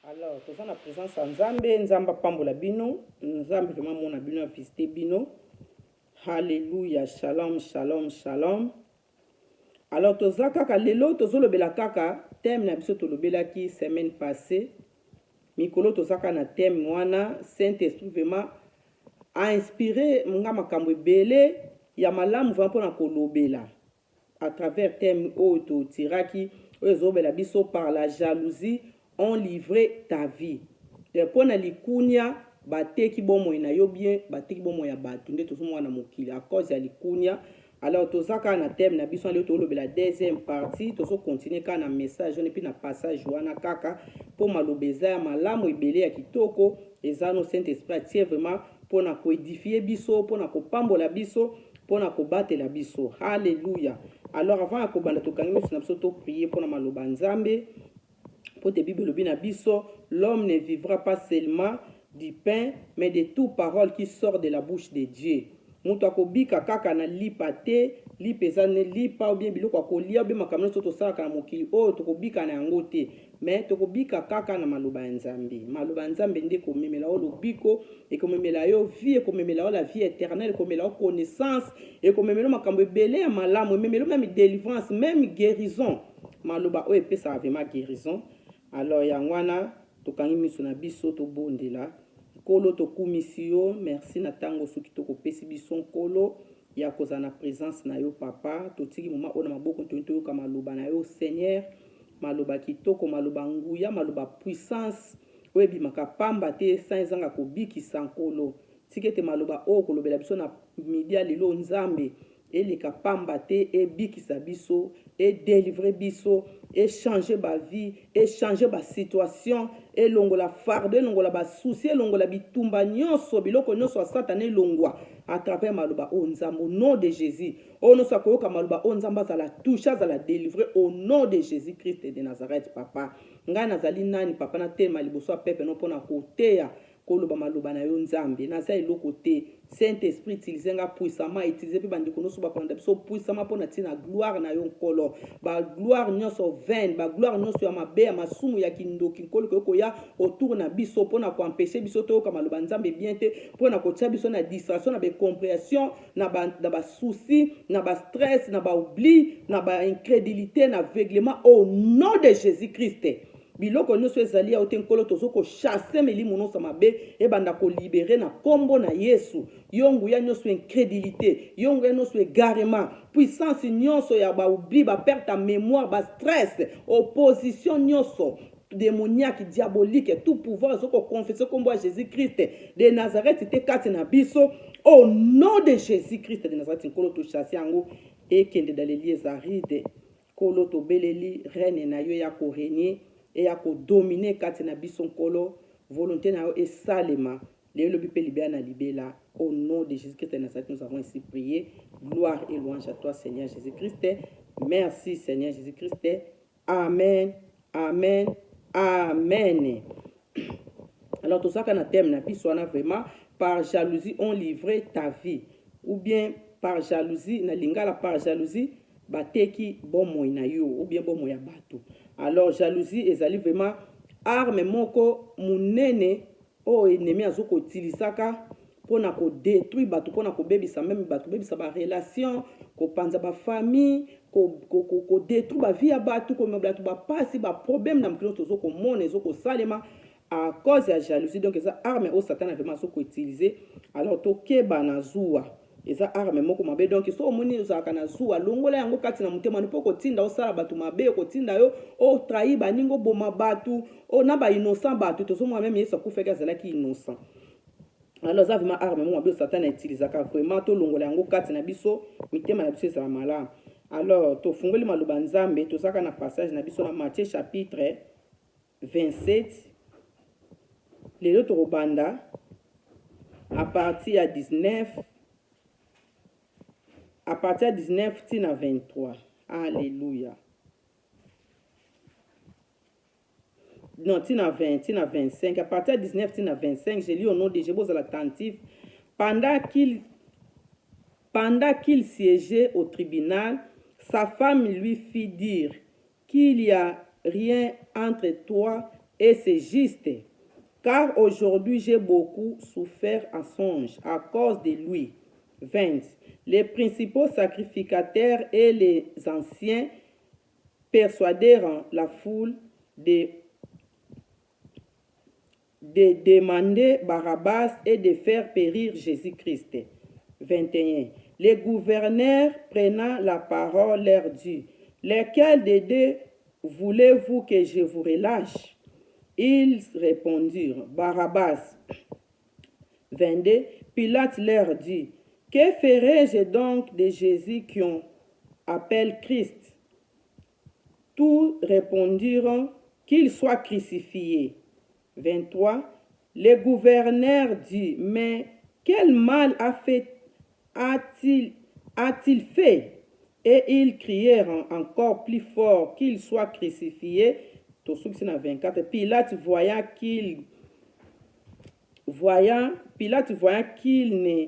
Alors, tout ça na présence en Nzambe, Nzamba pambola bino, Nzambe vraiment mon bino a visité bino. Alléluia, shalom, shalom, shalom. Alors, toza kaka lelo tozolo bela kaka thème na biso tolobela ki semaine passée. Mikolo toza kaka na thème wana Saint-Esprit vraiment a inspiré nga makambo ebele ya malamu vraiment pona kolobela à travers thème oyo totiraki oyo ezobela biso par la jalousie ont livré ta vie. Pona likunya bateki bomoi na yo bien bateki bomoi ya bato nde tozomona mokili à cause ya likunya. Alors tozaka na thème na biso leo tolobela deuxième partie tozo continuer ka na message et puis na passage wana kaka po malobeza ya malamu ebele ya kitoko eza no Saint-Esprit tie vraiment pona ko édifier biso pona ko pambola biso pona ko batela biso. Alléluia. Alors avant ya kobanda tokangi miso na biso to prier pona maloba Nzambe. Pour te Bible na biso, l'homme ne vivra pas seulement du pain, mais de toute parole qui sort de la bouche de Dieu. Mutu akobika kaka na lipa te, lipa ne lipa ou bien biloko akolia ou bien makambo soto sala na mokili oyo tokobika na yango te, mais tokobika kaka na maloba ya Nzambe. Maloba ya Nzambe nde komemela o lobiko et komemela yo vie, komemela yo la vie éternelle, komemela yo connaissance et komemela makambo ebele ya malamu, komemela même délivrance, même guérison. Maloba oyo epesa vraiment guérison. Alors yangwana tokangi miso na biso to bondela kolo to kumisio merci na tango soki to kopesi biso kolo ya koza na présence na yo papa to tiki moma ona maboko to ka maloba na yo Seigneur maloba kitoko maloba nguya maloba puissance oyebi makapamba te sanzanga kobiki sankolo tikete maloba o kolobela biso na media lelo Nzambe eleka pamba te ebikisa biso et délivrer biso et changer ba vie et changer ba situation et longola fardeau longola ba souci longola bitumba nyonso biloko nyonso satana longwa à travers maloba o Nzambe au nom de Jésus o no sa koyoka maloba o Nzambe za la toucher za la délivrer au nom de Jésus Christ de Nazareth papa nga nazali nani papa na tema liboso a pepe no pona koteya koloba maloba na yo Nzambe naza eloko te Saint-Esprit utilisenga puissamment utiliser pe bandeko no so ba konda biso puissamment pona tina gloire na yo nkolo ba gloire nyonso vaine ba gloire nyonso ya mabe ya masumu ya kindoki nkolo ko ya autour na biso pona ko empêcher biso to ka maloba Nzambe bien te pona ko tia biso na distraction na be compréhension na ba souci na ba stress na ba oubli na ba incrédulité na aveuglement au nom de Jésus-Christ. Biloko nyonso ezali ya ote nkolo tozo ko chasser melimo nyonso mabe ebanda ko libérer na kombo na Yesu yongu ya nyonso incrédulité yongu ya nyonso égarement puissance nyonso ya ba oubli ba perte à mémoire ba stress opposition nyonso démoniaque diabolique tout pouvoir zoko confesser kombo à Jésus-Christ de Nazareth te kati na biso au nom de Jésus-Christ de Nazareth nkolo to chasser yango ekende dans les lieux arides kolo to beleli reine na yo ya ko régner et à dominer katina bison kolo volonté na et salema les lobi pe libérer na libéla au nom de Jésus-Christ de Nazareth nous avons ainsi prié gloire et louange à toi Seigneur Jésus-Christ merci Seigneur Jésus-Christ amen amen amen. Alors tout ça qu'on a thème na biso na vraiment par jalousie ont livré ta vie ou bien par jalousie na lingala par jalousie bateki bomoi na yo ou bien bomoi ya bato. Alors jalousie ezali vraiment arme moko munene o ennemi azoko utilisaka pona ko détruire bato pona ko bebisa même bato bebisa ba relation ko panza ba famille ko détruire ba vie ya bato ko bato ba pasi ba problème na mkilo tozoko mona ezoko salema à cause ya jalousie. Donc eza arme o Satan vraiment azoko utiliser. Alors tokeba na zuwa eza arme moko mabe donc so omoni ozaka na zuwa longola yango kati na mutema no poko tinda osala bato mabe ko tinda yo o trahi baningo boma bato o na ba innocent bato to so moi même Yesu akufeka zalaki innocent. Alors ça vraiment arme moko mabe Satan a utilisé ka vraiment to longola yango kati na biso mitema na biso za mala. Alors to fungoli maloba Nzambe to saka na passage na biso na Matthieu chapitre 27 les autres banda à partir à 19 à partir de 19 tina 23. Alléluia. Non, tina 20, tina 25. À partir de 19 tina 25, j'ai lu au nom de Jésus à l'attentif. Pendant qu'il siégeait au tribunal, sa femme lui fit dire qu'il n'y a rien entre toi et c'est juste, car aujourd'hui j'ai beaucoup souffert en songe à cause de lui. 20. Les principaux sacrificateurs et les anciens persuadèrent la foule de demander Barabbas et de faire périr Jésus-Christ. 21. Les gouverneurs prenant la parole leur dit, lesquels des deux voulez-vous que je vous relâche? Ils répondirent, Barabbas. 22. Pilate leur dit, que ferai-je donc de Jésus qu'on appelle Christ? Tous répondirent qu'il soit crucifié. 23. Le gouverneur dit, mais quel mal a-t-il fait? Et ils crièrent encore plus fort qu'il soit crucifié. 24. Pilate voyant qu'il ne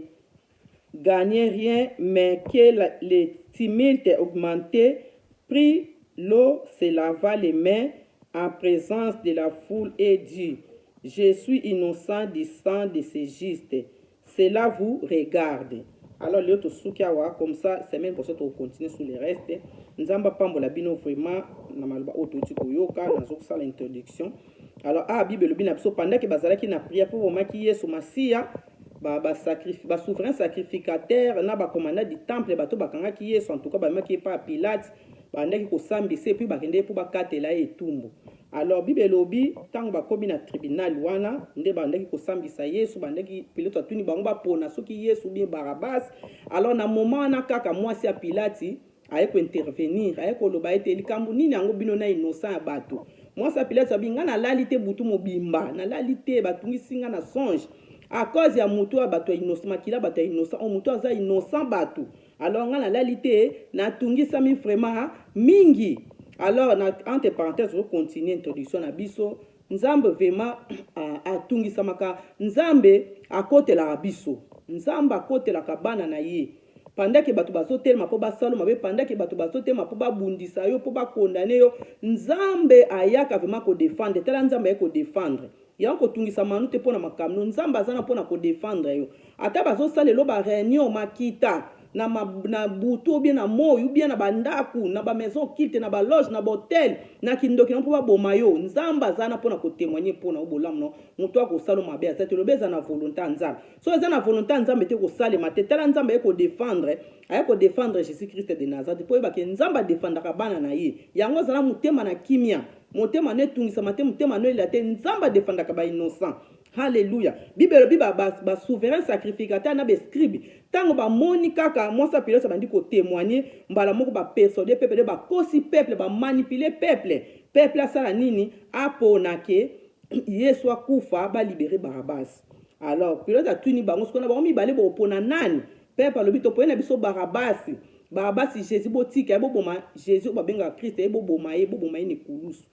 gagnait rien, mais que le tumulte augmentait, prit l'eau, se lava les mains en présence de la foule et dit, je suis innocent du sang de ces justes. Cela vous regarde. Alors, l'autre soukiawa, comme ça, semaine prochaine, on continue sur les restes. Nous avons pas la bino vraiment, na maluba autotikoyoka, na zoksa l'introduction. Alors, Bible le bina pendant que bazalaki na prière pour vraiment qui est sur Masia, ba souverain sacrificateur, na ba commandant du temple, bato bakanga qui est en tout cas ba maki pas Pilate, ba ndaki ko sambise puis ba kende pour ba katela etumbu. Alors Bible lobi tango ba kobi na tribunal wana nde ba ndaki ko sambisa Yesu ba ndaki Pilate atuni bango ba pona soki Yesu bien Barabbas. Alors na moment na kaka mwasi ya Pilate aye ko intervenir, aye ko loba ete likambu nini yango bino na innocent ya bato. Mwasi ya Pilate abinga na lalite butu mobimba, na lalite batungisi nga na songe. À cause ya mutu bato innocent makila bato innocent on mutu aza innocent bato. Alors nga na lalite na tungisa mi vraiment mingi. Alors entre parenthèses je continue introduction na biso nzambe vraiment a tungisa maka nzambe akotela biso. Nzambe akotela kabana na ye. Pendant que bato bazotelema po basalo mabe pendant que bato bazotelema po babundisa yo po bakondane yo nzambe ayaka vraiment ko défendre tela nzambe ko défendre. Yanko tungisa manute pona makamno nzamba zana pona ko défendre yo ata bazo salelo ba réunion makita na butu ou bien na moyo ou bien na bandaku na ba maison kilte na ba loge na ba hôtel na kindoki na po ba boma yo nzamba zana pona ko témoigner pona obolamno mutu ko salo mabe ata lo beza na volonté nzamba so eza na volonté nzamba te ko sale matetela nzamba e ko défendre ay ko défendre Jésus-Christ de Nazareth po ba ke nzamba défendre ka bana na ye yango zana mutema na kimia motema ne tungisa motema no ilate nzamba défendre ka ba innocent. Alléluia. Bible ba souverain sacrificateur na be scribe tango ba moni kaka mwasa Pilate bandi ko témoigner mbala moko ba persuader peuple ba kosi peuple ba manipuler peuple asala nini apona ke Yesu akufa ba libérer Barabbas. Alors Pilate atuni bango skona ba mi balé bo pona nani peuple lobi to pona biso Barabbas Jésus botika bo boma Jésus ba benga Christ bo boma ni kulusu.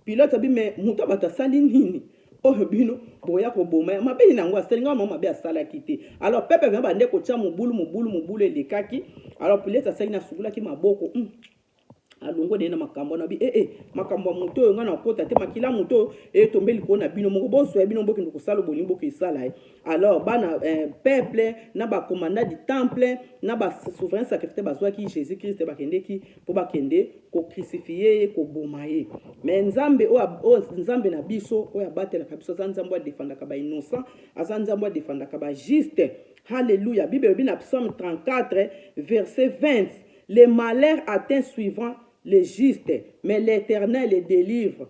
Pilate bi me muta bata sali nini bino boya ko boma mabe nango aselinga mama be asala kité. Alors peuple vient bande ko tia mobulu elekaki. Alors Pilate asali na sugula ki maboko alongo de na makambo na bi makambo muto nga na kota te makila muto tombeli ko na bino moko boso ya bino boki ndoko sala bolimbo ko isala. Alors bana peuple na ba commandant du temple na ba souverain sacrificateur bazwa ki Jésus Christ ba kende ki po ba kende ko crucifier ko bomaye. Mais nzambe nzambe na biso o ya batela ka biso nzambe wa défendre ka ba innocent azan nzambe wa défendre ka ba juste. Alléluia. Bible bina Psaume 34 verset 20. Les malheurs atteignent suivant les justes, mais l'Éternel les délivre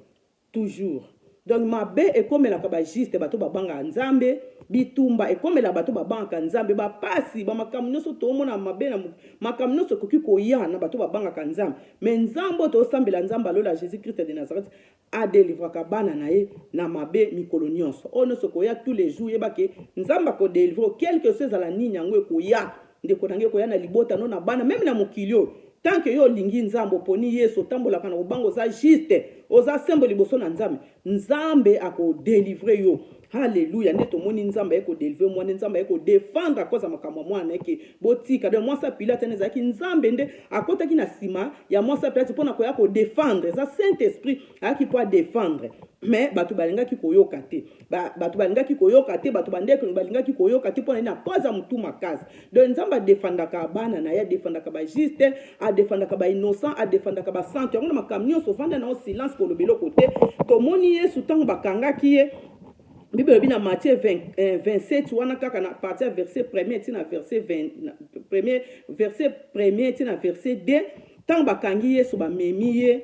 toujours. Donc ma be est comme la kaba juste bato babanga nzambe bitumba est comme la bato babanga nzambe ba pasi ba makamno so to mona mabe na makamno so koki ko ya na bato babanga nzambe mais nzambo to sambela nzamba lola Jésus Christ de Nazareth a délivré kabana na ye na mabe mikolonios on so ko ya tous les jours ye ba ke nzamba ko délivrer quelque chose à la nini yango ko ya ndeko nange ko ya na libota no na bana même na mokilio tant que yo lingi nzambo poni Yesu tambola kana ubango za juste oza sembo liboso na nzambe nzambe akodélivre yo. Alléluia. Nde tomoni nzambe eko délivre mwana nzambe eko défendre à cause ya makambo mwana eke botika de mwasa Pilate ne zaki nzambe nde akotaki na sima ya mwasa Pilate pona ko ya ko défendre za Saint-Esprit aki po défendre. Mais batu balingaki koyoka te. Batu balingaki koyoka te, batu bandeko balingaki koyoka te pona na poza mutu makasi. De nzamba défendaka bana na ya défendaka ba juste, a défendaka ba innocent, a défendaka ba santé. On makamnyo so vanda na silence pour le belo côté. To moni Yesu tango bakangaki ye. Bible bina Matthieu 27 wana kaka na partir verset 1er tina verset 20 premier verset 1er tina verset 2 tango bakangi Yesu ba memiye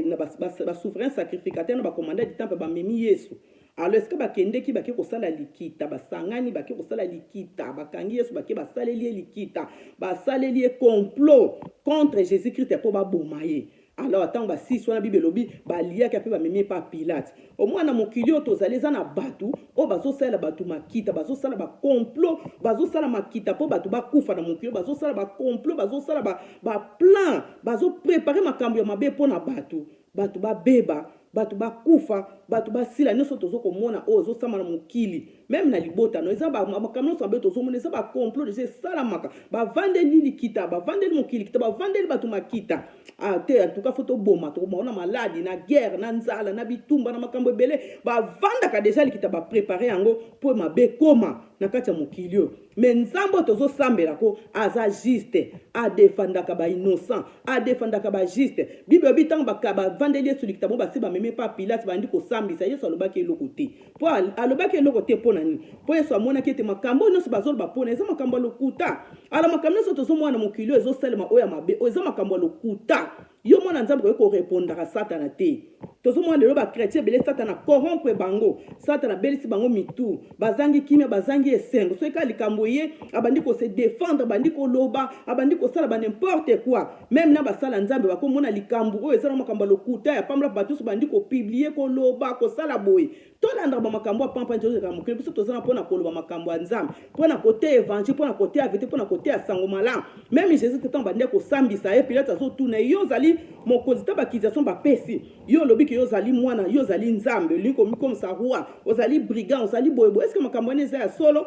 na ba souverain sacrificateur na ba commandant du temple ba memi Yesu. Alors est-ce que bakende ki baki kosala likita basangani baki kosala likita bakangi Yesu baki basaleli likita basaleli complot contre Jésus-Christ pour ba bomaye. Alors attends ba si soit na Bible lobi ba lia ki ba memi pa Pilate. Au moins na mokili tozali za na batu o bazo sala batu makita bazo sala ba complot bazo sala makita po batu ba kufa na mokili bazo sala ba complot bazo sala ba plan bazo préparer makambo ya mabe pona batu ba beba batu ba kufa batu ba sila nyonso tozo komona o zo sama na mokili même na libota no eza ba makambo so be tozo mona eza ba complot de salamaka ba vandeli likita ba vandeli mokili kita ba vandeli batu makita ah te en tout cas photo boma to mona maladi na guerre na nzala na bitumba na makambo ebele ba vanda ka déjà likita ba préparer yango po mabe koma na kati ya mokili mais nzambo tozo sambela ko aza juste a défendaka ba innocent a défendaka ba juste bible bitang ba vandeli su likita bo ba se ba meme pa Pilate ba ndi ko sambisa Yesu alobaki eloko te po alobaki eloko te po nani po Yesu amona kete makambo nyonso bazolo ba pona eza makambo lokuta ala makambo nyonso tozo mwana mokili ezo salema oya mabe eza makambo lokuta yo mwana nzambe ko répondre à Satan te tozo mwana lelo ba chrétien bele Satan corrompre bango Satan belisi bango mitu bazangi kimia bazangi esengo so eka likambo ye abandi ko se défendre bandi ko loba abandi ko sala ba n'importe quoi même na basala nzambe bako mona likambo oyo eza makambo lokuta ya pamla batu so bandi ko publier ko loba ko sala boye to landa ba makambo pampa njozo ka mokili biso tozana pona ko loba makambo ya nzambe pona côté évangile pona côté avete pona côté ya sango malam même Jésus te tamba ndeko sambisa ye Pilate azo tuna yo zali mokonzi ta bakization ba pesi yo lobi ke yo zali mwana yo zali nzambe liko comme ça roi ozali brigand ozali boyebo est-ce que makambo ne za solo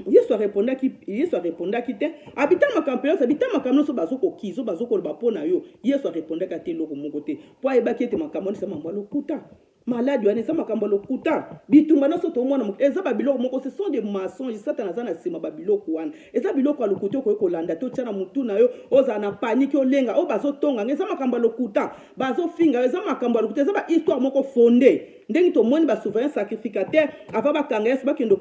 Yesu répondaki te habita makambo so bazoko kizo bazoko loba pona yo Yesu répondaki te loko moko te po ayebaki ete makambo ne sa mambo lokuta malade wana eza makambo lokuta bitumba nyonso tomona eza babiloko moko ce sont des mensonges Satan aza na nsima babiloko wana eza biloko ya lokuta okoki kolanda to tia na mutu na yo ozala na panike olenga oyo bazotonga eza makambo lokuta bazofinga eza makambo lokuta eza bahistoire moko fonde ndenge tomoni basouverain sacrificateur ava bakanga Yesu bakende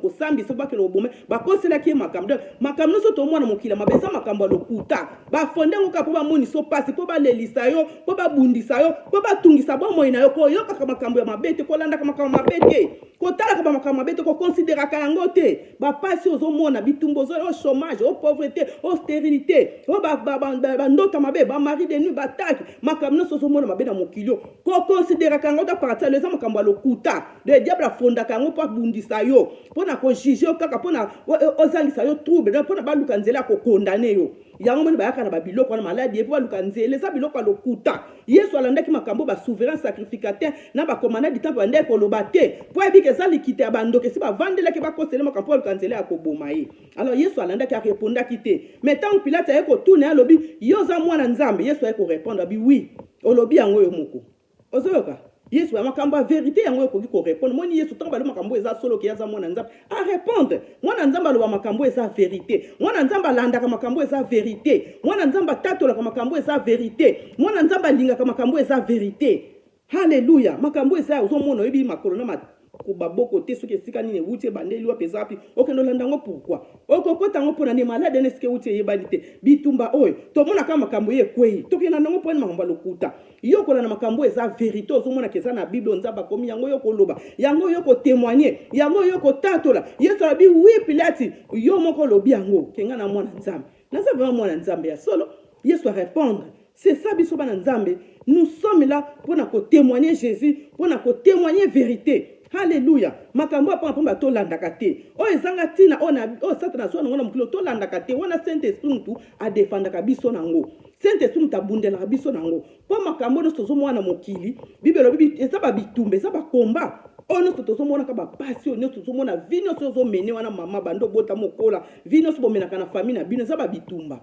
kosambisa bakende koboma bakoselaki ye makambo nyonso tomona mokili mabe eza makambo lokuta bafonde ngo ka po bamoni so pasi po balelisa yo po babundisa yo po batungisa bomoi na yo koyoka makambo ya mabe te kolandaka makambo mabe te kotalaka makambo mabe te koconsideraka yango te bapasi ozomona bitumba ozo chômage o pauvreté o stérilité o bandota mabe bamari de nuit bataki makambo nyonso ozomona mabe na mokili koconsideraka yango ta partir eza makambo lokuta le diable afondaka yango po abundisa yo mpona kojuge yo kaka mpona ozangisa yo trouble mpona baluka nzela ya kokondane yo yango moni bayaka na babiloko wana maladi epo baluka nzela eza biloko ya lokuta Yesu alandaki makambo basouverain sacrificateur na bakomanda du temple bandeki koloba te po ayebiki eza likita ya bandoki esi bavandelaki bakosele makambo po aluka nzela ya koboma ye alors Yesu alandaki arépondaki te mais ntango Pilate aye kotuna ye alobi yo oza mwana nzambe Yesu aye korépondre abi oui olobi yango yo moko ozoyoka Yesu ya makambo ya vérité yango yokoki ko répondre moni Yesu tango balo makambo eza solo ki yaza mwana nzambe a répondre mwana nzambe aloba makambo eza vérité mwana nzambe alandaka makambo eza vérité mwana nzambe atatolaka makambo eza vérité mwana nzambe alingaka makambo eza vérité Hallelujah makambo eza ozomona oyebi makolo na kubaboko te soki esika nini ewuti ebandeli wa peza api okende olanda yango pourquoi okokota yango mpona ne malade ene esika ewuti eyebani te bitumba oyo tomonaka makambo ye ekwei tokenda yango mpona makambo lokuta yo kolanda makambo eza vérité ozomonaka eza na bible nzambe akomi yango yo koloba yango yo kotémoigner yango yo kotatola Yesu alobi wi Pilate yo moko olobi yango kenga na mwana nzambe naza vraiment mwana nzambe ya solo Yesu répondre c'est ça biso bana nzambe nous sommes là pour témoigner Jésus pour témoigner vérité. Alléluia. Makambo apa pamba to landaka te. O ezanga tina ona o Satan azwa ngona mukilo to landaka te. Wana Saint-Esprit mutu a défendaka biso nango. Saint-Esprit mutabundela biso nango po makambo no tozomona mokili bibelo bibi eza ba bitumba eza ba komba ono tozomona ka ba passion no tozomona vino tozomene wana mama bando bota mokola vino sobomenaka na famille na bino eza ba bitumba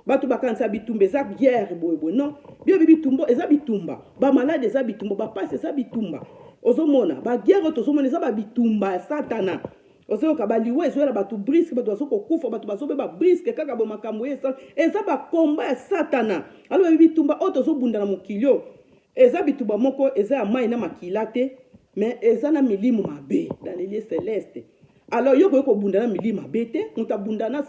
bato bakanisa bitumba eza guerre boyeboye non bio bitumba eza bitumba ba malade eza bitumba ba pasi eza bitumba ozomona ba guerre tozomona eza ba bitumba ya satana ozoyoka baliwe ezoyela bato briske bato bazokokufa bato bazobeba briske kaka bo makambo eza bakomba ya satana alo bitumba oyo tozobunda na mokili oyo eza bitumba moko eza ya mai na makila te mais eza na milimo mabe dans les lieux célestes alors yo kobunda na milimo mabe te mutabunda na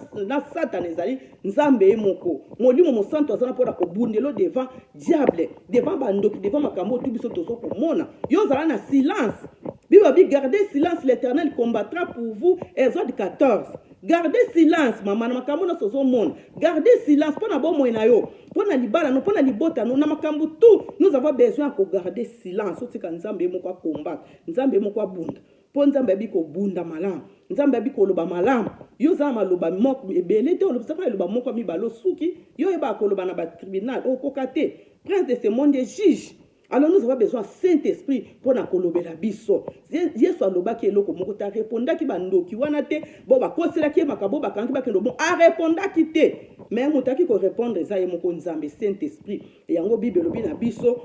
satana ezali nzambe ye moko molimo mosanto azana mpona kobundelo devant diable devant bandoki devant makambo tu biso tozokomona yo ozala na silence Bible dit gardez silence, l'Éternel combattra pour vous. Exode 14. Gardez silence, maman. Makambo na sozo mon. Gardez silence. Pona bon moyen yo. Pona libala no pona libota no na makambo tout. Nous avons besoin de garder silence. Oti ka nzambe mo kwa combat. Nzambe mo kwa bunda. Po nzambe biko bunda malam. Nzambe biko loba malam. Yo za maloba moko ebele te olobsaka loba moko mi balo suki. Yo eba ko loba na ba tribunal o kokate. Prince de ce monde juge. Alors nous avons besoin de Saint-Esprit pour na kolobela biso. Yesu alobaki eloko moko ta répondaki bandoki wana te bo bakosela ki makabo bakangi bakendo bon a répondaki te. Mais mutaki ko répondre za ye moko nzambe Saint-Esprit. Et yango Bible lobi na biso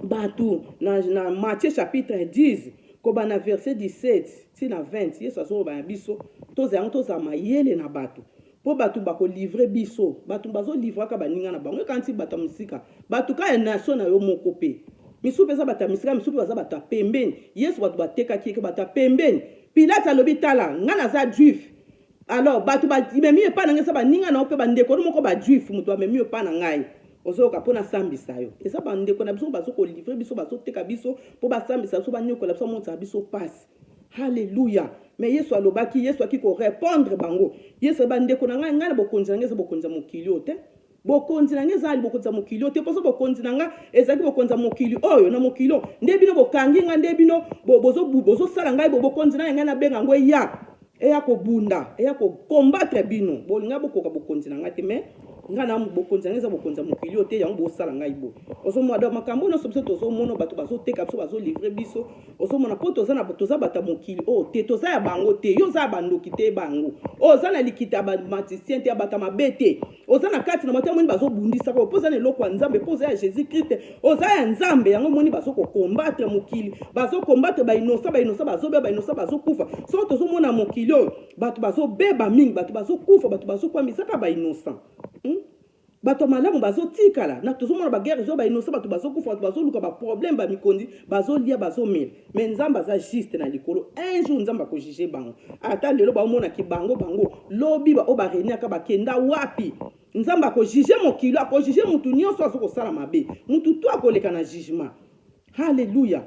batu na Matthieu chapitre 10 ko bana verset 17 ti na 20 Yesu azoba na biso toza yango toza mayele na batu. Po batu bako livrer biso batu bazo livrer ka baninga na bango kanti bata musika batu ka ya nation na yo moko pe misu pesa bata musika misu pesa bata pembeni Yesu batu bateka ki bata pembeni Pilate alobi tala ngana za juif alors batu ba memi pa na ngesa baninga na ope bandeko moko ba juif mutu ba memi pa na ngai ozoka pona sambisa yo esa bandeko na biso bazo ko livrer biso bazo teka biso po ba sambisa biso banyokola biso monta biso passe. Alléluia. Mais Yesu alobaki Yesu akiko répondre bango. Yesu bandeko na ngana bokonzi na ngeza bokonza mokili ote. Bokonzi na ngeza ali bokonza mokili ote poso bokonzi na nga ezaki bokonza mokili oyo na mokili ndebino bokangi nga ndebino bozo sala ngai bokonzi na ngana benga ngo ya eya ko bunda eya ko combattre bino bolinga bokoka bokonzi na ngate mais ngana bokonzi na ngeza bokonza mokili ote yango bosala ngai bo ozo mwada makambo no sobso tozo mono bato bazo teka biso bazo livrer biso ozo mona po toza na toza bata mokili o te toza ya bango te yo za bandoki te bango oza na likita ba maticien te bata mabete oza na kati na mata moni bazo bundisa ko poza na lokwa nzambe poza ya Jésus Christ oza ya nzambe yango moni bazo ko combattre mokili bazo combattre ba innocent bazo beba innocent bazo kufa so tozo mona mokili o bato bazo beba mingi bato bazo kufa bato bazo kwa misaka ba innocent bato malamu bazo tikala na tozomona ba guerre zo ba innocent bato bazo kufa bato bazo luka ba problème ba mikondi bazo lia bazo mel mais nzamba za juste na likolo un jour nzamba ko juger bango ata lelo ba mona ki bango lobi ba oba renia ka ba kenda wapi nzamba ko juger mokilo ko juger mutu nyonso azo ko sala mabe mutu to akoleka na jugement. Alléluia.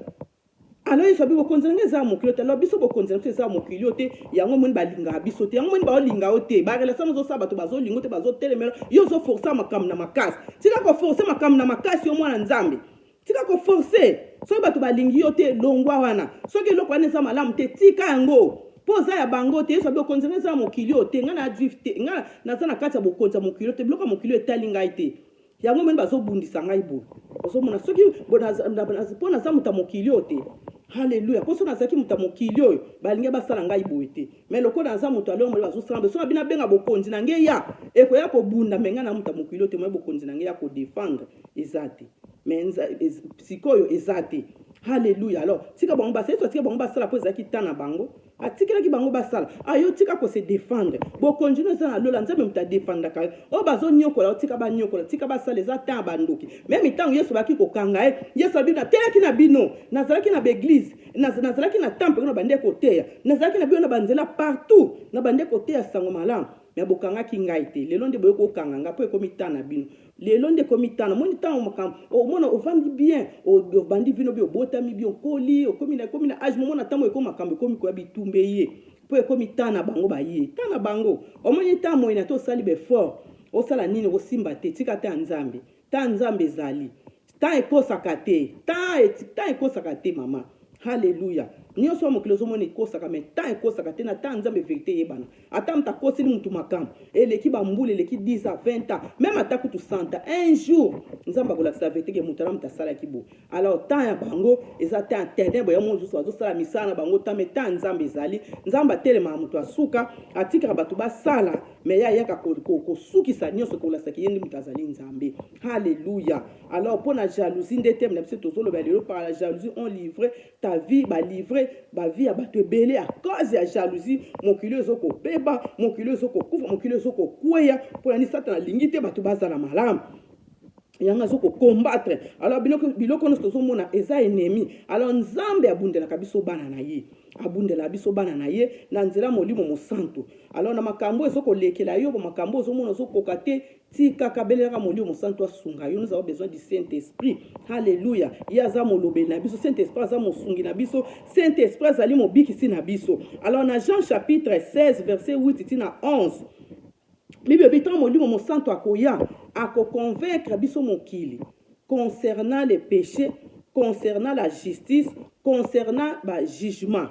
Alors il faut bien konzana ngeza mokilo te lobiso bokonzana te za mokilo te yango moni balinga biso te yango moni ba linga ote ba relation zo sabato bazo lingo te bazo telemelo yo zo forcer makam na makasi tika ko forcer makam na makasi yo mwana nzambe tika ko forcer so bato balingi yo te longwa wana soki lokwa neza malamu te tika yango poza ya bango te so bokonzana za mokilo te ngana drift te ngana nazana kati ya bokonza mokilo te bloka mokilo etalinga ite yango moni bazo bundisa ngai bo oso mona soki bona za muta mokilo te. Alléluia. Pour ça zaki muta mokili oyo balinga basala ngai boete mais loko na za mutu alongo bazo sala so bina benga bokonzi na nge ya eko ya ko bunda menga na muta mokili ote mo bokonzi na nge ya ko défendre ezate mais psikoyo ezate. Alléluia. Alors tika bango basala tika bango basala po zaki tana bango atikela ki bango basala ayo tika ko se défendre bokonzi no za na lola nzambe muta défendre ka o bazo nyokola tika ba nyokola tika basala ezata bandoki même tango Yesu baki ko kanga Yesu bina telaki na bino nazalaki na beglise nazalaki na temple na bande koteya nazalaki na bino na banzela partout na bande koteya sango malamu mais bokanga ki ngai te lelo nde boyo ko kanga nga po ekomitana bino lelo nde komitana moni tango makam o mona ovandi bien o bandi vino bio botami bio koli o komina age mona tango ekomakambe komiko ya bitumbe ye po ekomitana bango ba ye tana bango o moni tango ina to sali be fort o sala nini o simba te tika ta nzambe zali ta ekosaka te ta ekosaka te mama. Alléluia. nyonso ya mokili ozomona ekosaka me temps ekosaka te na temps nzambe vérité eyebana ata mutu akoseli mutu makambo eleki bambula eleki 10 à 20 ans même ata kutu 100 ans un jour nzambe akolakisa vérité ke mutu ala mutu asalaki boye alors temps ya bango eza temps ténèbre ya mosusu bazosala misala na bango temps me temps nzambe ezali nzambe atelemaka mutu asuka atikaka bato basala me ye ayaka kosukisa nyonso kolasaki ye ndi mutu azali nzambe halleluya alors mpo na jalousie nde teme na biso tozoloba lelo par la jalousie on livre ta vie balivre bavie ya bato ebele à cause ya jalousie mokili ezokobeba mokili ezokokufa mokili ezokokweya mpo na nini satana alingi te bato bazala malamu yanga zoko combattre alors biloko nyonso tozomona eza ennemi alors nzambe abundelaka biso bana na ye abundela biso bana na ye na nzela molimo mosantu alors na makambo ezokolekela yo makambo ozomona ozokoka te tikaka belelaka molimo mosantu asunga yo nous avons besoin du Saint-Esprit alléluia ye aza molobeli na biso Saint-Esprit aza mosungi na biso Saint-Esprit azali mobikisi na biso alors na Jean chapitre 16 verset 8 tina 11 Bible bitan molimo mosantu akoya akoconvaincre biso mokili concernant les péchés, concernant la justice, concernant le jugement.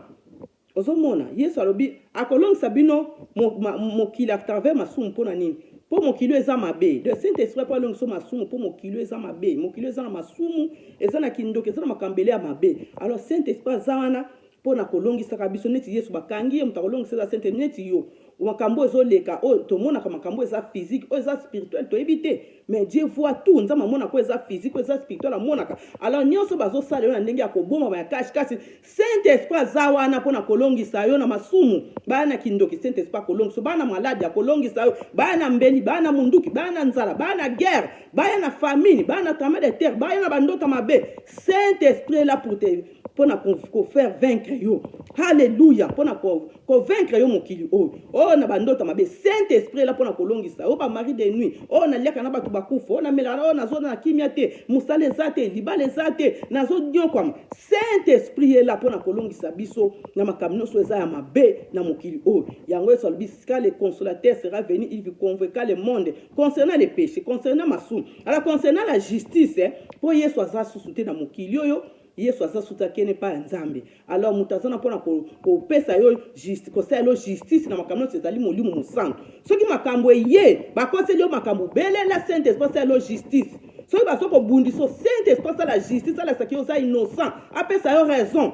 Ozomona Yesu alobi akolongisa bino mokili à travers masumu mpona nini po mokili eza mabe de Saint-Esprit po alongisa masumu po mokili eza mabe mokili eza na masumu eza na kindoki eza na makambele ya mabe alors Saint-Esprit aza wana pona kolongisaka biso neti Yesu bakangi ye mutu akolongisa eza Saint-Esprit neti yo makambo ezoleka oyo tomonaka makambo eza physique oyo eza spirituel toyebi te mais Dieu voit tout nzambe amonaka oyo eza physique oyo eza spirituel amonaka alors nyonso bazosala yo na ndenge ya koboma baya kasi Saint-Esprit aza wana mpona kolongisa yo na masumu baya na kindoki Saint-Esprit akolongisa baya na maladi akolongisa yo baya na mbeli baya na munduki baya na nzala baya na guerre baya na famine baya na tremblement de terre baya na bandota mabe Saint-Esprit est là pour te pour faire vaincre yo alléluia pour vaincre yo mokili oh na bandota mabe Saint-Esprit là pour na kolongisa oh ba mari de nuit oh na liaka na batu bakufa oh na melana oh na zona na kimia te musale zate libale zate na zo nyokwa Saint-Esprit est là pour na kolongisa biso na makamno so eza ya mabe na mokili yango eso bisika le consolateur sera venu il vous convaincra le monde concernant les péchés concernant masu alors concernant la justice pour Yesu aza susute na mokili yo Yesu aza suta kene pa nzambe alors mutazana pona ko pesa yo justice ko selo justice na makambo ezali molimo mosantu soki makambo ye ba konseli yo makambo bele la Saint-Esprit selo justice soki ba soko bundiso Saint-Esprit la justice la saki oza innocent apesa yo raison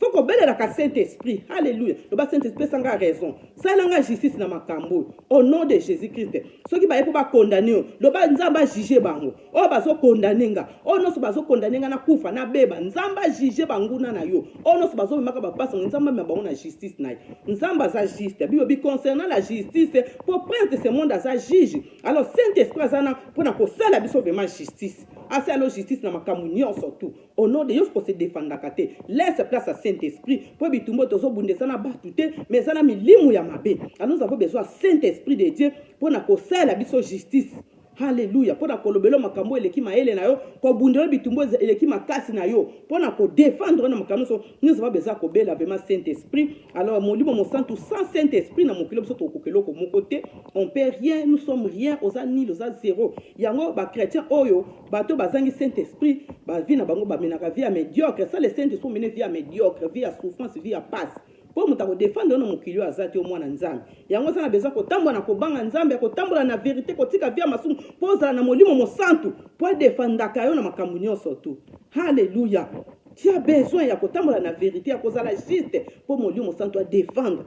faut ko bele la Saint-Esprit alléluia le ba Saint-Esprit sanga raison salanga justice na makambo au nom de Jésus-Christ soki ba yepo ba condamner le ba nzamba juger bango o ba so condamner nga o no so ba so condamner nga na kufa na beba nzamba juger banguna na yo o no so ba so maka ba pasa nzamba me ba na justice na nzamba za juste Bible concernant la justice pour prince de ce monde za juge alors Saint-Esprit azana pour na ko sala biso vraiment justice asalo justice na makambo nyonso tout au nom de Dieu pour se défendre kate laisse place à Saint-Esprit pour bitumbo tozo bundesa na batute mais ça na milimu ya mabe alors nous avons besoin Saint-Esprit de Dieu pour na ko sala biso justice Alléluia. Pour na kolobelo makambo eleki maele na yo, ko bundelo bitumbo eleki makasi na yo, pour na ko défendre na makambo so, nous avons besoin ko bela vraiment Saint-Esprit. Alors mon libre mon sang tout sans Saint-Esprit na mon kilo so to kokelo ko mon côté, on perd rien, nous sommes rien, oza nil, oza zéro. Yango ba chrétien oyo, bato bazangi Saint-Esprit, ba vie na bango ba menaka vie à médiocre, ça les saints sont menés vie à médiocre, vie à souffrance, vie à passe. Pour muta ko défendre no mokili azati o mwana nzambe yango sana besoin ko tambola na ko banga nzambe ko tambola na vérité ko tika via masumu poza na molimo mosantu pour défendre kayo na makambu nyonso tu alléluia tu as besoin ya ko tambola na vérité ya ko zala juste pour molimo mosantu à défendre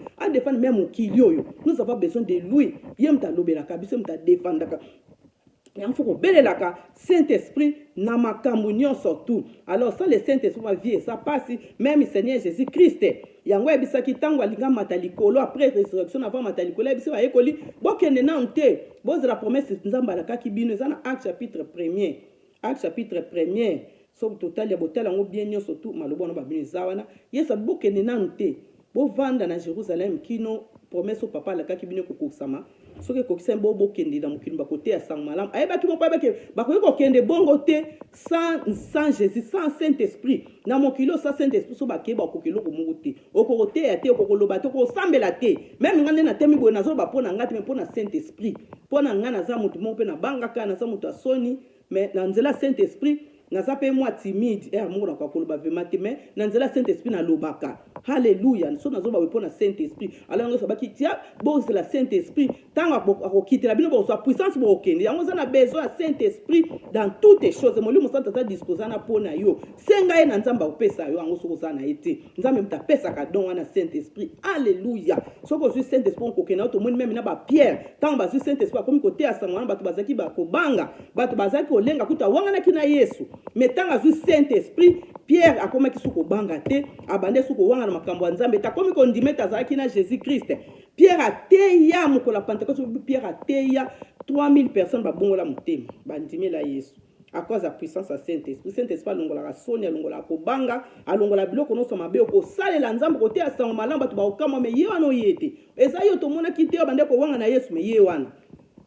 même mokili oyo nous avons besoin de lui yemta lobela kabiso mta défendre ka il faut que belelaka Saint-Esprit na makambu nyonso tout alors ça le Saint-Esprit va vie ça passe même Seigneur Jésus-Christ yango ebisaki tango alinga matalikolo après résurrection avant matalikolo ebisi ba ekoli bokende na nte boza la promesse nzamba la kaki bino za na Acte chapitre 1er so total ya botal yango bien nyonso tout malobo na ba bino zawana yesa bokende na nte bo vanda na Jérusalem kino promesse au papa la kaki bino kokosama soki kokisa bobo kende na mokili bakote ya sang malam ayeba ki mo pa beke bakoki kokende bongo te sans Jésus sans Saint-Esprit na mokili sans Saint-Esprit so bakeba kokelo ko mungu te okokote ya te okokoloba te okosambela te même ngande na temi boye nazo ba pona ngati me pona Saint-Esprit pona ngana za mutu mo pe na bangaka na za mutu asoni mais na nzela Saint-Esprit naza pe moi timide amour na kokoloba vraiment te mais na nzela Saint-Esprit na lobaka Alléluia. Nous sommes dans le Saint-Esprit. Alors, nous sommes bon, c'est le Saint-Esprit. Tant qu'on quitte la Bible, on soit puissance pour aucun. On a besoin du Saint-Esprit dans toutes les choses. Mon Dieu, nous sommes disposés à pour yo. Senga na nzamba opesa yo, ango soko na été. Nzamba mta pesa ka don wana Saint-Esprit. Alléluia. Soko sur Saint-Esprit on kokena to monde même na ba Pierre. Tant ba sur Saint-Esprit comme côté à sangwana batu bazaki ba kobanga, batu bazaki olenga kuta wangana kina Yesu. Mais tant sur Saint-Esprit, Pierre akoma kisuko banga te, abande suko wanga na makambo ya Nzambe. Ta komi kondimeta zaki na Jésus-Christ. Pierre a teya mukola Pentecôte, Pierre a teya 3000 personnes ba bongola mutema, ba ndimela Yesu. À cause de la puissance de Saint-Esprit. Saint-Esprit alongola la soni, alongola kobanga, alongola biloko no soma be ko sale la Nzambe côté à sang malamba to ba okama me ye wana yete. Eza yo to mona kite bande ko wanga na Yesu me ye wana.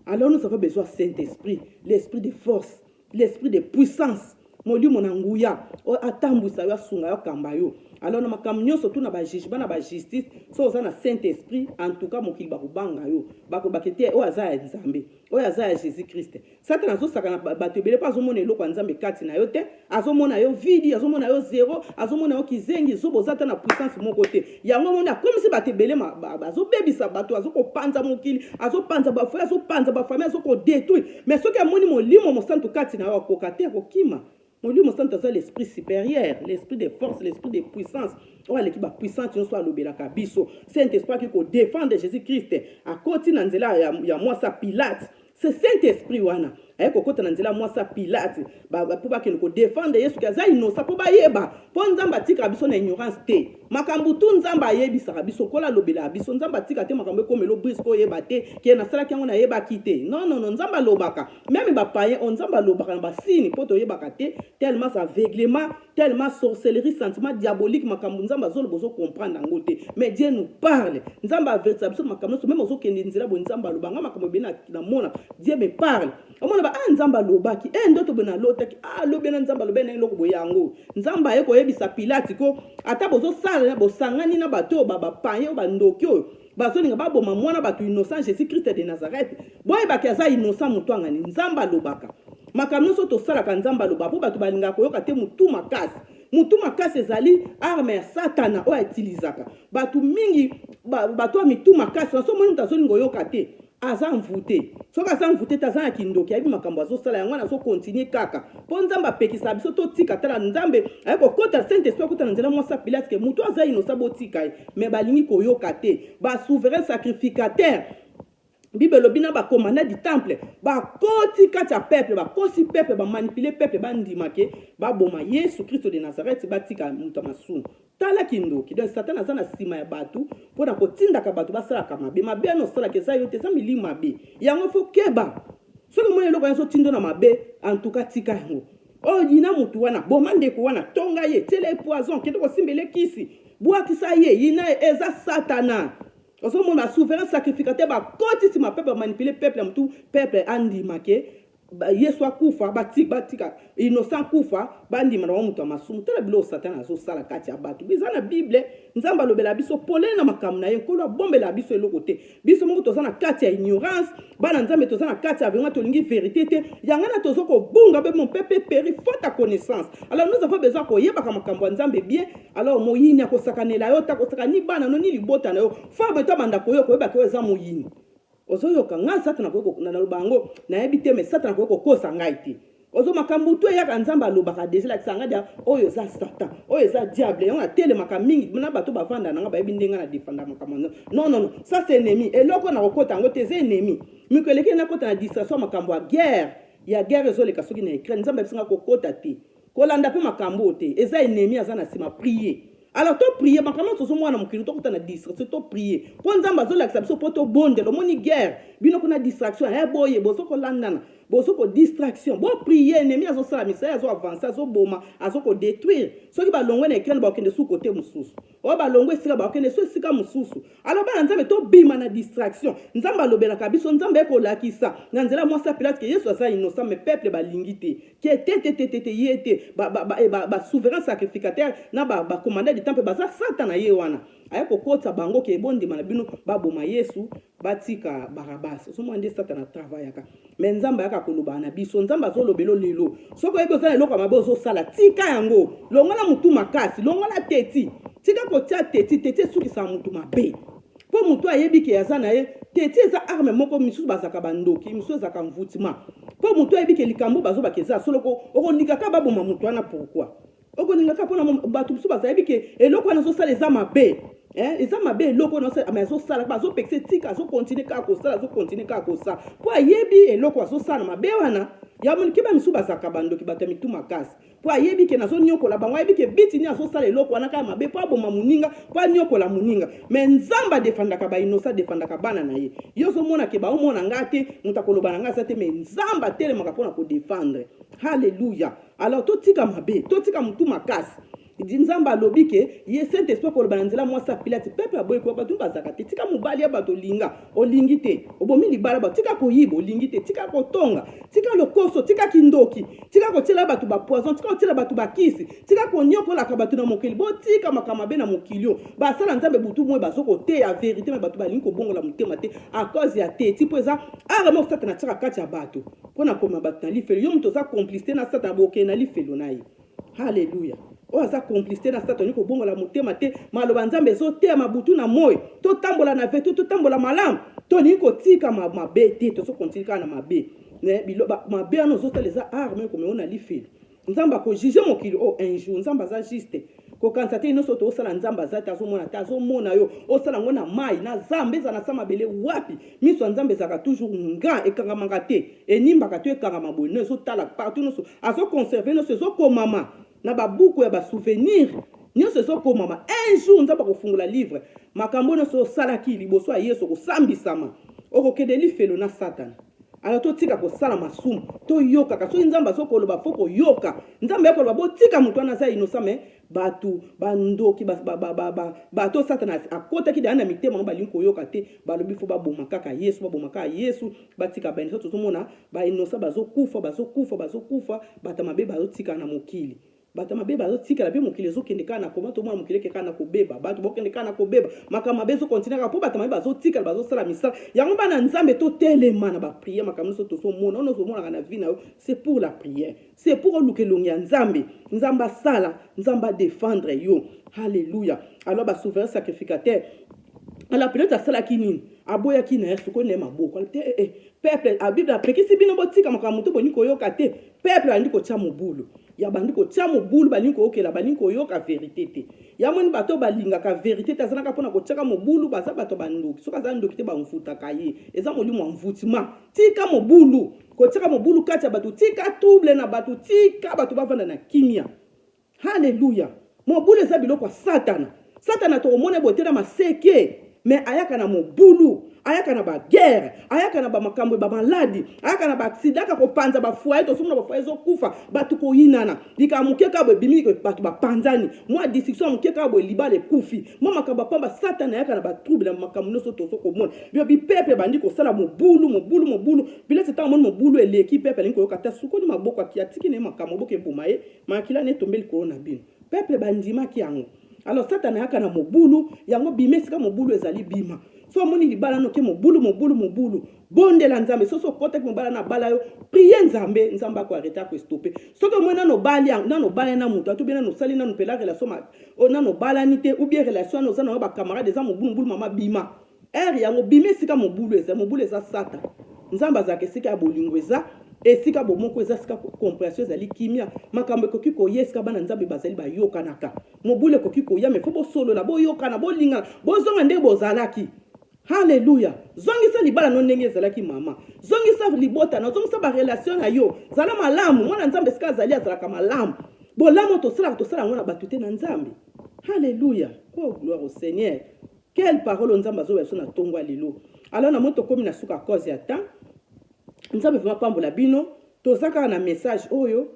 Alors nous avons besoin de Saint-Esprit, l'esprit de force, l'esprit de puissance. Moli monanguya o atambusa yo sunga yo kamba yo. Alors na makamnyo surtout na ba jugement na ba justice so za na Saint-Esprit en tout cas mokili ba kubanga yo ba ko bakete o aza ya Nzambe o aza ya Jésus-Christ. Satan azo saka na bato bele pas zo mona eloko Nzambe kati na yo te azo mona yo vidi azo mona yo zéro azo mona yo kizengi zo bozata na puissance mon côté yango mona comme si bato bele azo bebisa bato azo ko panza mokili azo panza ba frère azo panza ba famille azo ko détruire mais ce que moni molimo mo santo kati na yo ko kate ko kima. Mon Dieu, mon Saint c'est l'esprit supérieur, l'esprit de force, l'esprit de puissance. Oh, l'équipe puissante, nous soit l'obéla kabiso. Saint-Esprit qui peut défendre Jésus-Christ. À côté d'Anzela, il y a moi ça Pilate. C'est Saint-Esprit wana. Aye kokota nanzela moi ça Pilate. Ba pour pas que nous défendre Yesu kaza innocent pour ba yeba. Po nzamba tika biso na ignorance te. Makambu tu nzamba yebisa biso kola lobela biso nzamba tika te makambu ko melo brisco yeba te ke na sala kyango na yeba kite. Non non non nzamba lobaka. Même ba païen on nzamba lobaka na ba sini poto yebaka te tellement aveuglement, tellement sorcellerie, sentiment diabolique makambu nzamba zolo bozo comprendre ngote. Mais Dieu nous parle. Nzamba avertir biso makambu même ozo kende nzela bo nzamba lobanga makambu bena na mona. Dieu me parle. Omona nzamba lobaki ndoto bena lotaki lobena nzamba lobena eloko boyango nzamba yeko yebisa Pilate ko ata bozo sala na bosangani na bato baba paye ba ndoki oyo bazolinga baboma mwana bato innocent Jésus-Christ de Nazareth boye bakaza innocent mutu ngani nzamba lobaka makamno so to sala ka nzamba lobaka po bato balinga koyoka te mutu makasi ezali arme ya satana oyo utilizaka bato mingi bato mitu makasi so moni mutazolinga yoka te aza mvute soka aza mvute taza na kindoki ayebi makambo azosala yango wana azokontinue kaka mpo nzambe apekisa biso totika tala nzambe ayekokota Saint-Esprit akota na nzela mwasa Pilate ke mutu aza inosa botika ye me balingi koyoka te basouverain sacrificateur Bible lobina ba commandant du temple ba koti kati ya peuple ba kosi peuple ba manipuler peuple ba ndimake ba boma Yesu Kristo de Nazareth batika mutu masunu tala kindoki donc Satan aza na sima ya batu pona kotindaka batu basalaka mabe no salaka eza yo te eza milimo mabe yango fo keba soki moni eloko yango tindo na mabe en tout cas tika yango oyo yina mutu wana boma ndeko wana tonga ye tele poison kende kosimbele kisi bwakisa ye yina eza Satana. Oso mona souverain sacrificateur ba koti si ma peuple manipuler peuple mutu peuple andimake Yesu akufa batika innocent kufa bandima na mutu masumu tala bilo Satana azo sala kati ya batu bizana Bible nzamba lobela biso polena na makamu na ye nkolo bombela biso eloko te biso moko tozana kati ya ignorance bana nzambe tozana kati ya venga tolingi vérité te yangana tozoko bunga be mon peuple péri faute à connaissance. Alors nous avons besoin ko yebaka makambo ya nzambe bien alors moyini akosakanela yo takosaka ni bana no ni libota na yo fa beto banda koyo ko yebaka eza moyini ozoyoka nga Satana ko na lobango na yebite me Satana ko kosa ngai te ozo makambu to ya kanzamba lobaka déjà la sanga dia oyo za Satan oyo za diable on a tele makamingi na bato bavanda na nga ba yebindenga na defenda makambo non ça c'est ennemi eloko na kokota ngo te c'est ennemi mikoleke na kota na distraction makambo ya guerre ezoleka soki na Ukraine nzamba bisinga kokota te kolanda pe makambo te eza ennemi aza na sima prier. Alors to prier makambo so mwana mukili to kota na distraction to prier po nzamba zolakisa biso po to bonde lo moni guerre bino kuna distraction boye bozo ko landana bozo ko distraction bo prier ennemi azo sala misaya azo avancer azo boma azo ko détruire soki ba longwe na Ukraine ba okende su côté mususu o ba longwe sika ba okende su sika mususu alors ba nzambe to bima na distraction nzamba lobela kabiso nzambe ko lakisa na nzela mwasa Pilate ke Yesu asa innocent mais peuple ba lingite ke te yete ba souverain sacrificateur na ba commandant du temple baza Satana ye wana ayeko kota bango ke bondima na bino baboma Yesu batika Barabas so mwande Satana travaillaka mais nzamba yaka koloba na biso nzamba zo lobelo lelo soko yebo za eloko mabe zo sala tika yango longola mutu makasi longola teti tika kotia teti sukisa mutu mabe po mutu ayebi ke aza na ye teti eza arme moko misusu bazaka bandoki misusu ezaka mvutima po mutu ayebi ke likambo bazobaka eza soloko okolingaka baboma mutu wana pourquoi okolingaka mpona bato misusu bazayebi ke eloko wana azosala eza mabe eza mabe eloko wana azosala bazopekisa tika azokontinue kaka kosala azokontinue kaka kosala po ayebi eloko azosala mabe wana ya moniki ba misusu bazaka bandoki bato ya mitu makasi po ayebi ke nazoniokola bango ayebi ke bitini azosala eloko wana kaka mabe po aboma moninga po aniokola moninga me nzambe adefandaka bainosa adefandaka bana na ye yo ozomona ke baomona nga te moto akoloba na nga aza te me nzambe atelemaka mpona kodefendre. Halleluya. Alors totika mabe totika mutu makasi nzambe alobi ke ye saint esprit koloba na nzela mwasi Pilate peuple aboyi ko bato bazaka te tika mobali ya bato linga olingi te obomi libala bato tika koyiba olingi te tika kotonga tika lokoso tika kindoki tika kotiela bato bapoison tika kotiela bato bakisi tika koniokolaka bato na mokili botika makambo mabe na mokili basala nzambe butu moye bazokoteya verité me bato balingi kobongola motema te a cause ya te tipo eza ara moko satana tiaka kati ya bato mpona koma bato na lifelo yo moto oza complicité na satana bokee na lifelo na ye. Halleluya. O aza complicité na satani ko bongola motema te maloba nzambe ezoteya mabutu na moyo totambola na vetu totambola malamu tolingi kotika mabe te tozokontinue kaka na mabe biloba mabe wana ozosala eza arme komeona lifelo nzambe akojuge mokili un jour nzambe aza juste kokanisa te nyonso toosala nzambe aza te azomona te azomona yo osala yango na mai na zambe eza na sa mabele wapi miso ya nzambe ezalaka toujours nga ekangamaka te enimbaka to ekangama boye no ezotala partout nyonso azoconserve nyonso ezokomama na babuku ya basouvenir nyonso ezokomama un jour nzambe akofungola livre makambo nyonso osalaki liboso ya yesu okosambisama okokende lifelo na satana. Alors totika kosala masumu toyokaka soki nzambe azokoloba fo koyoka nzambe yakoloba botika moto wana aza innocent me bato bandoki bato satana akotaki deya na mitema ngo balingi koyoka te balobi fo baboma kaka yesu batika bainiso tozomona bainnocent bazokufa bato mabe bazotika na mokili bato mabe bazotikala mpe mokili ezokende kaka na koma tomona mokili eke kaka na kobeba bato bokende kaka na kobeba makambo mabe ezokontinue kaka mpo bato mabe bazotikala bazosala misala yango bana nzambe totelema na bapriere makambo nyonso tozomona ono ozomonaka na vie na yo c'est pour la prière c'est pour oluka elongi ya nzambe nzambe asala nzambe adefendre yo. Halleluya. Alors basouverain sacrificateur alors peut-être asalaki nini aboyaki na ye sikoyo na ye maboko te peuple abible apekisi bino botika makambo moto boni koyoka te peuple alandi kotia mobulu ya bandi kotia mobulu balingi koyokela balingi koyoka verité te ya moni bato balingaka verité te azalaka mpona kotiaka mobulu baza bato bandoki soki aza ndoki te bamfutaka ye eza molimo ya mvutima tika mobulu kotiaka mobulu kati ya bato tika trouble na bato tika bato bavanda na kimia. Halleluya. Mobulu eza biloko ya satana tokomona bote na maseke me ayaka na mobulu ayaka na baguerre ayaka na bamakambo bamaladi ayaka na baaksida aka kopanza bafoye tosomona bafoye ezokufa bato koyinana lika moke kaka boye ebimi bato bapanzani mwa discussion ya moke kaka boye libala ekufi mwa makambo apamba satana ayaka na batrouble na makambo nyonso tozokomona bio bipeple bandi kosala mobulu bilese ntango moni mobulu eleki peple alingi koyoka ta sukoni maboko aki atiki na ye makambo maboko eboma ye makila na etombeli likolo na bino peple bandimaki yango. Alors satana ayaka na mobulu yango bima esika mobulu ezali bima so moni libala noke mobulu bondela nzambe soso kotaki mobala na bala yo prier nzambe ako arrêter ko stopper soki mona no bali nano bala na mutu to bien no sali nano pela relation nano bala ni te ou bien relation no zana ba camarade za mobulu mama bima yango bima esika mobulu eza sata nzambe azaka esika ya bolingo eza esika bomoko eza sika compréhension ezali kimia makambo ekoki koya esika bana nzambe bazali bayokanaka mobulu ekoki koya me fo bosolola boyokana bolingana bozonga nde bozalaki. Halleluya. Zongisa libala no ndenge ezalaki mama zongisa libota na zongisa barelation na yo zala malamu mwana nzambe esika azali azalaka malamu bolamu tosala ngo na bato te na nzambe. Halleluya. Oh gloire au Seigneur. Quelle parole nzambe azobeso na tongo lelo. Alors na moto komi na suka cause ya temps nzambe vraiment pambola bino tozaka na message oyo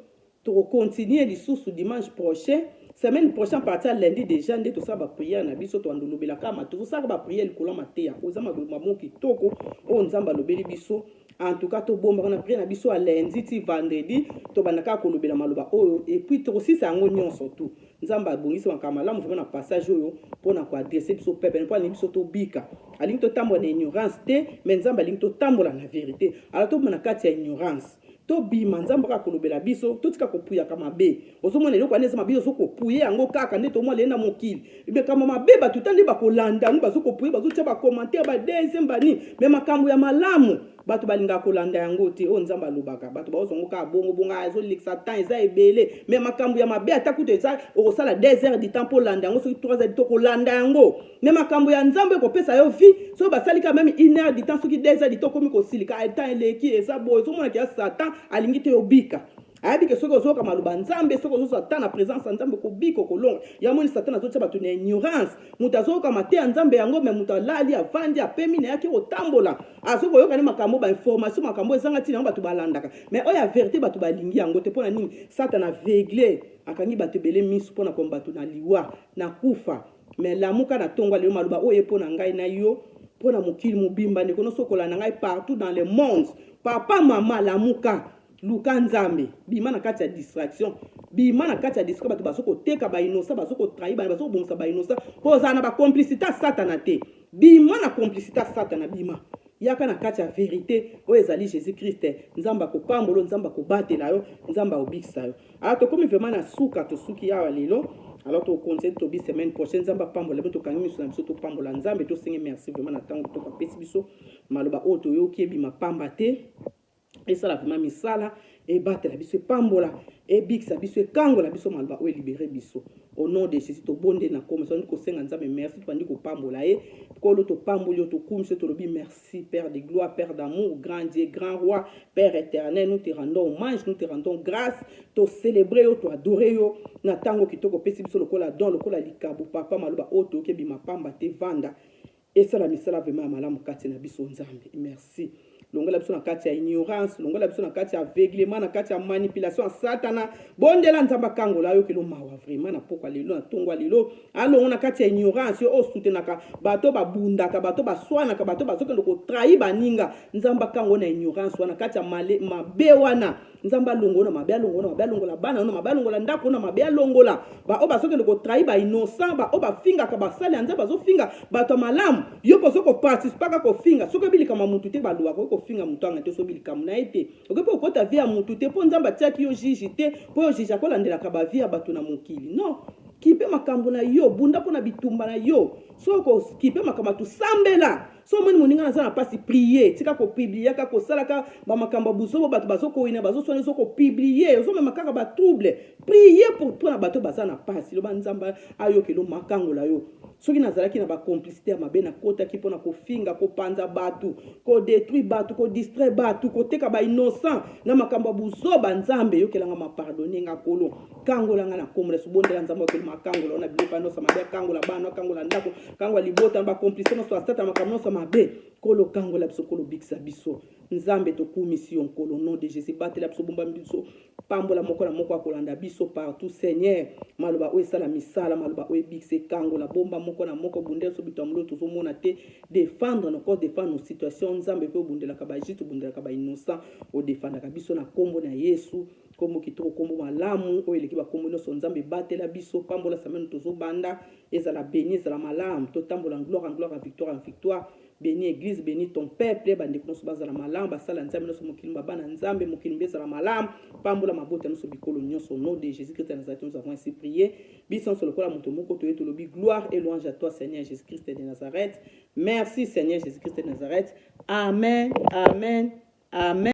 to continuer lisusu dimanche prochain semaine prochaine partir lundi déjà nde tosala ba prière na biso to andolobela kama tosala ba prière likolo mateya ozama mamoki kitoko o nzamba lobeli biso en tout cas to bomba na prière na biso à lundi ti vendredi to banaka ko lobela maloba oyo et puis to aussi ça ngo nyonso tout nzamba bongisi makama la mo na passage oyo pona ko adresser biso pepe pona biso to bika alingi to tambola na ignorance te mais nzamba alingi to tambola na vérité alors to mona kati ya ignorance to bima nzambe ka kolobela biso to tika kopuya kama be ozomona eloko anese mabiso so kopuye yango kaka nde tomwa lenda mokili ibe kama mabe batu tandi bakolanda ngu bazo kopuye bazo tia ba commentaire ba deuxième bani me makambo ya malamu bato balinga kolanda yango te o nzamba lobaka bato bazongo ka bongo bonga azo liksa temps eza ebele me makambo ya mabe atakuto eza okosala 2 heures du temps pour landa yango soki 3 heures to kolanda yango me makambo ya nzambe kopesa yo vie so basali ka même 1 heure du temps soki 2 heures du temps komi kosilika temps eleki eza boy so mona ki satan alingi te obika ayabi ke soki ozoka maloba nzambe soki ozosa ta na présence ya nzambe kobika kolonga ya moni satan azotia bato na ignorance moto azoyoka mate ya nzambe yango me moto alali avandi apemi na yaki kotambola azoki oyoka ne makambo bainformation makambo ezanga ntina yango bato balandaka me oyo ya verité bato balingi yango te mpona nini satan aveugle akangi bato ebele miso mpona koma bato na liwa na kufa me lamuka na tongo lelo maloba oyo mpona ngai na yo mpona mokili mobimba ndeko nyonso okolanda ngai partout dans le monde papa mama lamuka luka nzambe bima na kati ya distraction bima na kati ya distraction bato bazoko teka ba innocent bazoko trahir ba bazoko bomsa ba innocent poza na ba complicité satana te bima na complicité satana bima yaka na kati ya vérité oyo ezali Jésus Christ nzamba ko pambolo nzamba ko batela yo nzamba obikisa yo alors to komi vraiment na suka to suki ya lelo alors to continue to bi semaine prochaine nzamba pambola to kangi miso na biso to pambola nzambe to sengi merci vraiment na tango to kapesi biso maloba oyo to yoki bima pamba te esala vraiment misala ebatela biso epambola ebikisa biso ekangola biso maloba oyo libere biso au nom de Jésus to bonde na komisa sondi kosenga nzambe merci topandi kopambola ye kolo topamboli yo tokumisa tolobi merci Père de gloire Père d'amour grand Dieu grand roi Père éternel nous te rendons hommage nous te rendons grâce to célébrer yo to adorer yo na tango kitoko pesi biso lokola don lokola likabo papa maloba oyo toyoki ebima pamba te vanda esala misala vraiment malamu kati na biso nzambe merci longola biso na kati ya ignorance longola biso na kati ya aveuglement na kati ya manipulation ya satana bondela nzamba kangola yo kelo mawa vraiment na pokwa lelo na tongwa lelo alongo na kati ya ignorance yo osutenaka bato babundaka bato baswanaka bato bazokende kotrahi baninga nzamba kango na ignorance wana kati ya mabe wana nzamba longola mabe alongola bana na mabe alongola ndako na mabe alongola ba o bazokende kotrahi ba innocent ba o bafinga ka basali nzamba bazofinga bato malamu yo pozoko participer ka kofinga soko bilika mamutu te balwa ko finga mutu anga te so bilika muna ete okepe okota vie ya mutu te po nzamba tiaki yo juge te po yo juge akolandelaka ba vie ya bato na mokili non kipe makambo na yo bunda pona bitumba na yo soko kipe makambo tu sambela so moni moninga na za na pasi prier tika ko publier ka ko salaka ba makambo buso bato bazoko ina bazo sone soko publier zo mema kaka ba trouble prier pour na bato baza na pasi lo ba nzamba ayo kelo makango la yo soki nazalaki na ba complicité ya mabe na kota ki pona ko finga ko panza batu ko détruire batu ko distraire batu ko teka ba innocent na makambo buso ba nzambe yo kelanga ma pardonner nga kolo kangola nga na komla subondela nzambe ko makangola na bilopa no sama be kangola bana kangola ndako kangola libota ba complicité no so asata makambo no mabe kolo kangola biso kolo bikisa biso nzambe to commission kolo nom de Jésus batela biso bomba biso pambola moko na moko akolanda biso partout Seigneur maloba o esala misala maloba o ebikise kangola bomba moko na moko bundela so bitamulo to mona te défendre encore défendre nos situations nzambe pe bundela ka ba jitu bundela ka ba innocent o défendre ka biso na kombo na Yesu kombo kitoko kombo malamu o eleki ba kombo no so nzambe batela biso pambola sameno to zo banda ezala béni ezala malamu to tambola gloire en gloire en victoire en victoire béni église béni ton peuple bandeko noso bazala malamu basala nzambe noso mokili babana nzambe mokili bezala malamu pambola mabota noso bikolo nyonso au nom de Jésus Christ de Nazareth nous avons ainsi prié biso so lokola moto moko to yeto lobi gloire et louange à toi Seigneur Jésus Christ de Nazareth merci Seigneur Jésus Christ de Nazareth amen amen amen.